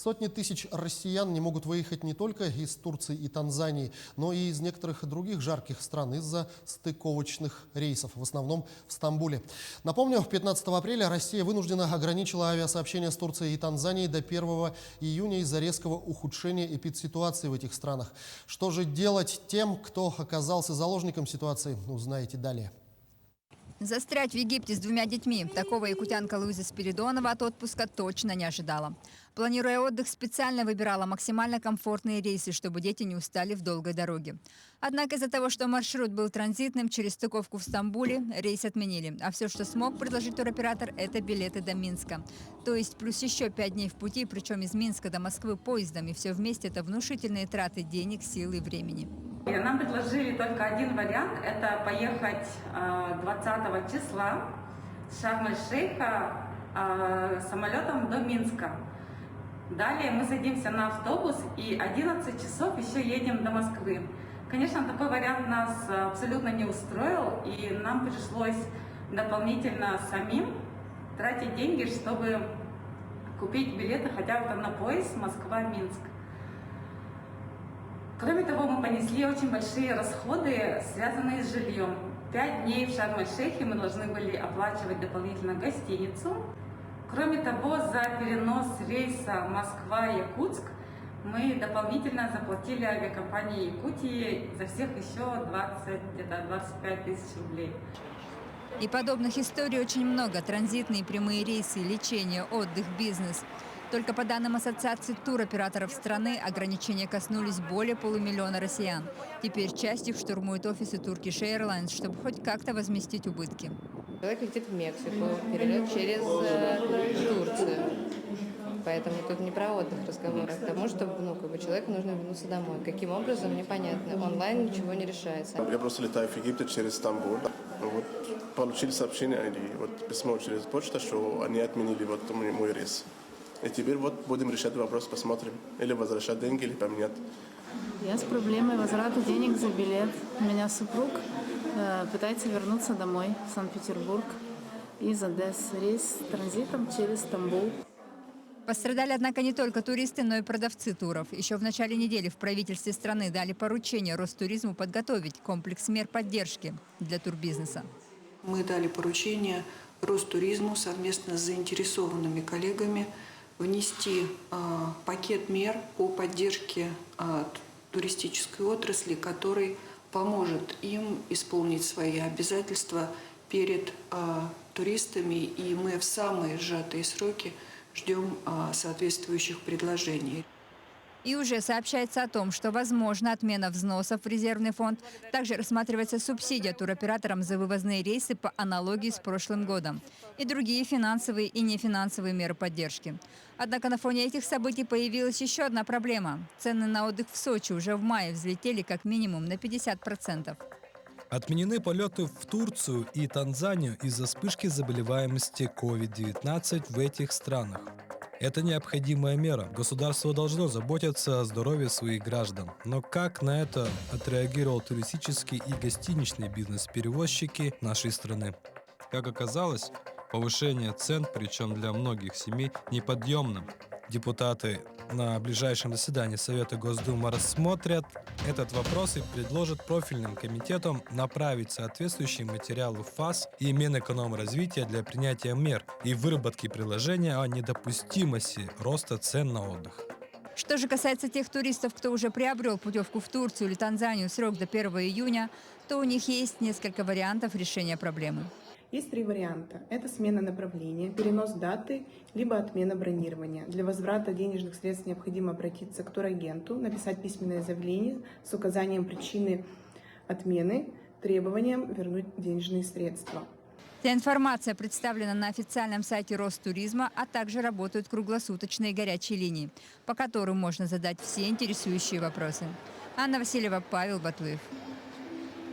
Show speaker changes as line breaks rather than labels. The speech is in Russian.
Сотни тысяч россиян не могут выехать не только из Турции и Танзании, но и из некоторых других жарких стран из-за стыковочных рейсов, в основном в Стамбуле. Напомню, 15 апреля Россия вынуждена ограничила авиасообщение с Турцией и Танзанией до 1 июня из-за резкого ухудшения эпидситуации в этих странах. Что же делать тем, кто оказался заложником ситуации, узнаете далее.
Застрять в Египте с 2 детьми. Такого якутянка Луиза Спиридонова от отпуска точно не ожидала. Планируя отдых, специально выбирала максимально комфортные рейсы, чтобы дети не устали в долгой дороге. Однако из-за того, что маршрут был транзитным, через стыковку в Стамбуле рейс отменили. А все, что смог предложить туроператор, это билеты до Минска. То есть плюс еще 5 дней в пути, причем из Минска до Москвы поездом. И все вместе это внушительные траты денег, сил и времени.
Нам предложили только один вариант – это поехать 20 числа с Шарм-эль-Шейха самолетом до Минска. Далее мы садимся на автобус и 11 часов еще едем до Москвы. Конечно, такой вариант нас абсолютно не устроил, и нам пришлось дополнительно самим тратить деньги, чтобы купить билеты хотя бы на поезд Москва-Минск. Кроме того, мы понесли очень большие расходы, связанные с жильем. 5 дней в Шарм-эль-Шейхе мы должны были оплачивать дополнительно гостиницу. Кроме того, за перенос рейса Москва-Якутск мы дополнительно заплатили авиакомпании Якутии за всех еще где-то 25 тысяч рублей.
И подобных историй очень много. Транзитные прямые рейсы, лечение, отдых, бизнес. Только по данным Ассоциации туроператоров страны, ограничения коснулись более полумиллиона россиян. Теперь часть их штурмует офисы Turkish Airlines, чтобы хоть как-то возместить убытки.
Человек летит в Мексику, перелет через Турцию. Поэтому тут не про отдых разговор, а к тому, что человеку нужно вернуться домой. Каким образом, непонятно. Онлайн ничего не решается.
Я просто летаю в Египет через Стамбул. Получили сообщение или письмо через почту, что они отменили мой рейс. И теперь будем решать вопрос, посмотрим. Или возвращать деньги, или поменять.
Я с проблемой возврата денег за билет. У меня супруг пытается вернуться домой в Санкт-Петербург из Одессы. Рейс с транзитом через Стамбул.
Пострадали, однако, не только туристы, но и продавцы туров. Еще в начале недели в правительстве страны дали поручение Ростуризму подготовить комплекс мер поддержки для турбизнеса.
Мы дали поручение Ростуризму совместно с заинтересованными коллегами внести пакет мер по поддержке туристической отрасли, который поможет им исполнить свои обязательства перед туристами. И мы в самые сжатые сроки ждем соответствующих предложений.
И уже сообщается о том, что возможна отмена взносов в резервный фонд. Также рассматривается субсидия туроператорам за вывозные рейсы по аналогии с прошлым годом. И другие финансовые и нефинансовые меры поддержки. Однако на фоне этих событий появилась еще одна проблема. Цены на отдых в Сочи уже в мае взлетели как минимум на 50%.
Отменены полеты в Турцию и Танзанию из-за вспышки заболеваемости COVID-19 в этих странах. Это необходимая мера. Государство должно заботиться о здоровье своих граждан. Но как на это отреагировал туристический и гостиничный бизнес-перевозчики нашей страны? Как оказалось, повышение цен, причем для многих семей, неподъемным. Депутаты на ближайшем заседании Совета Госдумы рассмотрят этот вопрос и предложат профильным комитетам направить соответствующие материалы в ФАС и Минэкономразвития для принятия мер и выработки приложения о недопустимости роста цен на отдых.
Что же касается тех туристов, кто уже приобрел путевку в Турцию или Танзанию срок до 1 июня, то у них есть несколько вариантов решения проблемы.
Есть 3 варианта. Это смена направления, перенос даты, либо отмена бронирования. Для возврата денежных средств необходимо обратиться к турагенту, написать письменное заявление с указанием причины отмены, требованием вернуть денежные средства.
Вся информация представлена на официальном сайте Ростуризма, а также работают круглосуточные горячие линии, по которым можно задать все интересующие вопросы. Анна Васильева, Павел Батуев.